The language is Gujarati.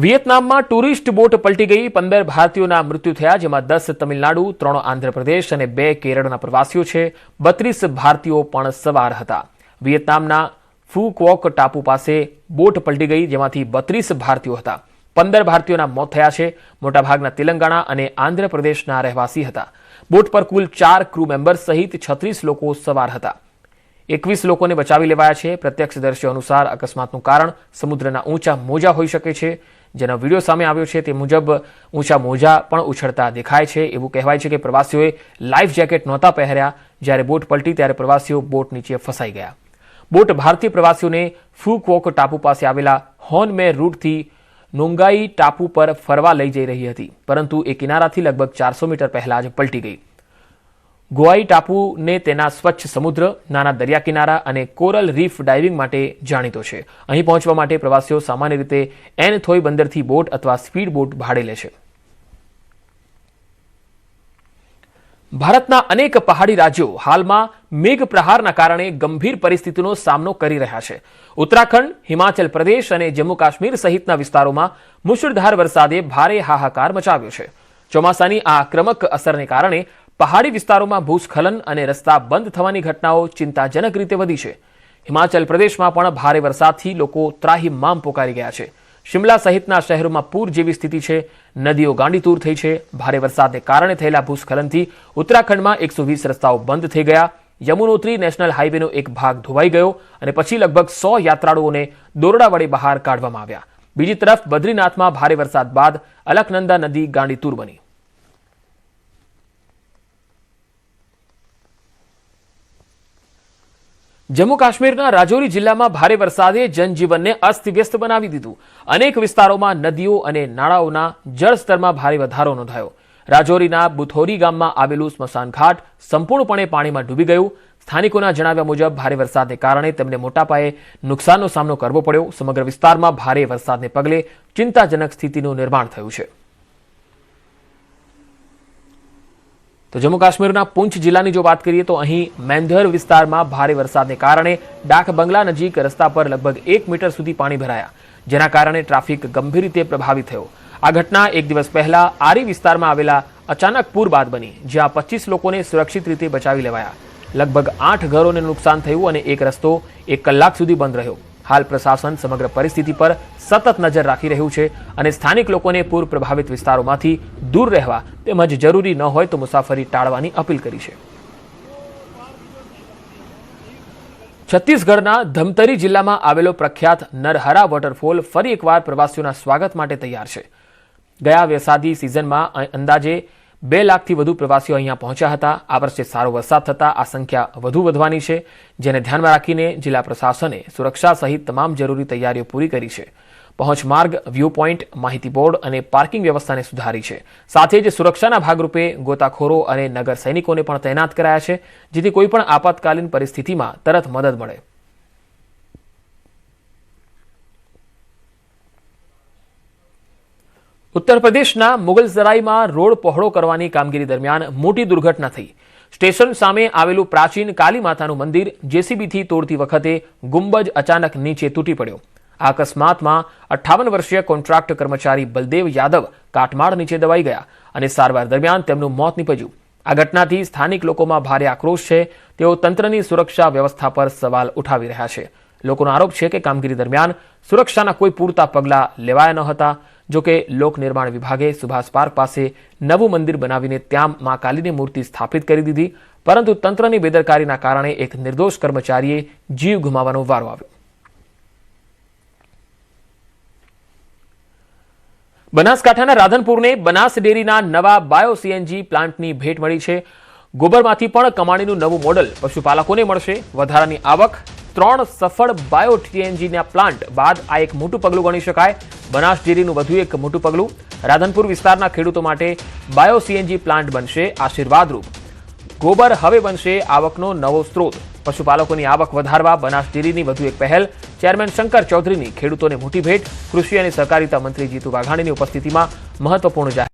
વિયેતનામમાં ટુરિસ્ટ બોટ પલટી ગઈ, 15 ભારતીયોના મૃત્યુ થયા, જેમાં 10 તમિલનાડુ, 3 આંધ્રપ્રદેશ અને 2 કેરળના પ્રવાસીઓ છે. 32 ભારતીયો પણ સવાર હતા. વિયેતનામના ફુ ક્વોક ટાપુ પાસે બોટ પલટી ગઈ, જેમાંથી 32 ભારતીયો હતા. 15 ભારતીયોના મોત થયા છે. મોટાભાગના તેલંગાણા અને આંધ્રપ્રદેશના રહેવાસી હતા. બોટ પર કુલ 4 ક્રૂ મેમ્બર્સ સહિત 36 લોકો સવાર હતા. 21 લોકોને બચાવી લેવાયા છે. પ્રત્યક્ષદર્શીઓ અનુસાર અકસ્માતનું કારણ સમુદ્રના ઊંચા મોજા હોઈ શકે છે. જેનો વિડીયો સામે આવ્યો છે તે મુજબ ઊંચા મોજા પણ ઉછળતા દેખાય છે. એવું કહેવાય છે કે પ્રવાસીઓએ લાઈફ જેકેટ નહોતા પહેર્યા. જ્યારે બોટ પલટી ત્યારે પ્રવાસીઓ બોટ નીચે ફસાઈ ગયા. બોટ ભારતીય પ્રવાસીઓને ફુ ક્વોક ટાપુ પાસે આવેલા હોર્ન મે રૂટથી નોંગાઈ ટાપુ પર ફરવા લઈ જઈ રહી હતી, પરંતુ એ કિનારાથી લગભગ 400 મીટર પહેલા જ પલટી ગઈ. ગોઆઈ ટાપુને તેના સ્વચ્છ સમુદ્ર, નાના દરિયા કિનારા અને કોરલ રીફ ડાઇવિંગ માટે જાણીતો છે. અહીં પહોંચવા માટે પ્રવાસીઓ સામાન્ય રીતે એન થોઈ બંદરથી બોટ અથવા સ્પીડ બોટ ભાડે લે છે. ભારતના અનેક પહાડી રાજ્યો હાલમાં મેઘ પ્રહારના કારણે ગંભીર પરિસ્થિતિનો સામનો કરી રહ્યા છે. ઉત્તરાખંડ, હિમાચલ પ્રદેશ અને જમ્મુ કાશ્મીર સહિતના વિસ્તારોમાં મુશળધાર વરસાદે ભારે હાહાકાર મચાવ્યો છે. ચોમાસાની આ આક્રમક અસરને કારણે પહાડી વિસ્તારોમાં ભૂસ્ખલન અને રસ્તા બંધ થવાની ઘટનાઓ ચિંતાજનક રીતે વધી છે. હિમાચલ પ્રદેશમાં પણ ભારે વરસાદથી લોકો ત્રાહિમામ પોકારી ગયા છે. શિમલા સહિતના શહેરોમાં પૂર જેવી સ્થિતિ છે. નદીઓ ગાંડીતૂર થઈ છે. ભારે વરસાદને કારણે થયેલા ભૂસ્ખલનથી ઉત્તરાખંડમાં 120 રસ્તાઓ બંધ થઈ ગયા. યમુનોત્રી નેશનલ હાઈવેનો એક ભાગ ધોવાઈ ગયો અને પછી લગભગ 100 યાત્રાળુઓને દોરડા વડે બહાર કાઢવામાં આવ્યા. બીજી તરફ બદ્રીનાથમાં ભારે વરસાદ બાદ અલકનંદા નદી ગાંડીતૂર બની. જમ્મુ કાશ્મીરના રાજૌરી જિલ્લામાં ભારે વરસાદે જનજીવનને અસ્તવ્યસ્ત બનાવી દીધું. અનેક વિસ્તારોમાં નદીઓ અને નાળાઓના જળસ્તરમાં ભારે વધારો નોંધાયો. રાજૌરીના બુથોરી ગામમાં આવેલું સ્મશાન ઘાટ સંપૂર્ણપણે પાણીમાં ડૂબી ગયું. સ્થાનિકોના જણાવ્યા મુજબ ભારે વરસાદને કારણે તેમને મોટા પાયે નુકસાનનો સામનો કરવો પડ્યો. સમગ્ર વિસ્તારમાં ભારે વરસાદને પગલે ચિંતાજનક સ્થિતિનું નિર્માણ થયું છે. તો જમ્મુ કાશ્મીરના પૂંછ જિલ્લાની જો વાત કરીએ તો અહીં મેંધર વિસ્તારમાં ભારે વરસાદને કારણે ડાક બંગલા નજીક રસ્તા પર લગભગ 1 મીટર સુધી પાણી ભરાયા, જેના કારણે ટ્રાફિક ગંભીર રીતે પ્રભાવિત થયો. આ ઘટના એક દિવસ પહેલા આરી વિસ્તારમાં આવેલા અચાનક પૂર બાદ બની, જ્યાં 25 લોકોને સુરક્ષિત રીતે બચાવી લેવાયા. લગભગ 8 ઘરોને નુકસાન થયું અને એક રસ્તો 1 કલાક સુધી બંધ રહ્યો. હાલ પ્રશાસન સમગ્ર પરિસ્થિતિ પર સતત નજર રાખી રહ્યું છે અને સ્થાનિક લોકોને પૂર પ્રભાવિત વિસ્તારોમાંથી દૂર રહેવા તેમજ જરૂરી ન હોય તો મુસાફરી ટાળવાની અપીલ કરી છે. છત્તીસગઢના ધમતરી જિલ્લામાં આવેલો પ્રખ્યાત નરહરા વોટરફોલ ફરી એકવાર પ્રવાસીઓના સ્વાગત માટે તૈયાર છે. ગયા વરસાદી સિઝનમાં અંદાજે 2 લાખથી વધુ પ્રવાસીઓ અહીંયા પહોંચ્યા હતા. આ વર્ષે સારો વરસાદ થતાં આ સંખ્યા વધુ વધવાની છે, જેને ધ્યાનમાં રાખીને જિલ્લા પ્રશાસને સુરક્ષા સહિત તમામ જરૂરી તૈયારીઓ પૂરી કરી છે. પહોંચ માર્ગ, વ્યૂ પોઈન્ટ, માહિતી બોર્ડ અને પાર્કિંગ વ્યવસ્થાને સુધારી છે. સાથે જ સુરક્ષાના ભાગરૂપે ગોતાખોરો અને નગર સૈનિકોને પણ તૈનાત કરાયા છે, જેથી કોઈપણ આપાતકાલીન પરિસ્થિતિમાં તરત મદદ મળે. ઉત્તર પ્રદેશના મુગલસરાઈમાં રોડ પહોળો કરવાની કામગીરી દરમિયાન મોટી દુર્ઘટના થઈ. સ્ટેશન સામે આવેલું પ્રાચીન કાલી માતાનું મંદિર જેસીબીથી તોડતી વખતે ગુંબજ અચાનક નીચે તૂટી પડ્યો. આ અકસ્માતમાં 58 વર્ષીય કોન્ટ્રાક્ટ કર્મચારી બલદેવ યાદવ કાટમાળ નીચે દબાઈ ગયા અને સારવાર દરમિયાન તેમનું મોત નીપજ્યું. આ ઘટનાથી સ્થાનિક લોકોમાં ભારે આક્રોશ છે. તેઓ તંત્રની સુરક્ષા વ્યવસ્થા પર સવાલ ઉઠાવી રહ્યા છે. લોકોનો આરોપ છે કે કામગીરી દરમિયાન સુરક્ષાના કોઈ પૂરતા પગલાં લેવાયા ન હતા. જોકે લોક નિર્માણ વિભાગે સુભાષ પાર્ક પાસે નવું મંદિર બનાવીને ત્યાં મા કાલીની મૂર્તિ સ્થાપિત કરી દીધી, પરંતુ તંત્રની બેદરકારીના કારણે એક નિર્દોષ કર્મચારીએ જીવ ગુમાવવાનો વારો આવ્યો. બનાસકાંઠાના રાધનપુરને બનાસ ડેરીના નવા બાયો સીએનજી પ્લાન્ટની ભેટ મળી છે. ગોબરમાંથી પણ કમાણીનું નવું મોડલ પશુપાલકોને મળશે. વધારાની આવક. 3 સફળ બાયો સીએનજીના પ્લાન્ટ બાદ આ એક મોટું પગલું ગણી શકાય. બનાસ ડેરીનું વધુ એક મોટું પગલું. રાધનપુર વિસ્તારના ખેડૂતો માટે બાયો સીએનજી પ્લાન્ટ બનશે આશીર્વાદરૂપ. ગોબર હવે બનશે આવકનો નવો સ્ત્રોત. પશુપાલકોની આવક વધારવા બનાસ ડેરીની વધુ એક પહેલ. ચેરમેન શંકર ચૌધરીની ખેડૂતોને મોટી ભેટ. કૃષિ અને સહકારિતા મંત્રી જીતુ વાઘાણીની ઉપસ્થિતિમાં મહત્વપૂર્ણ જાહેરાત.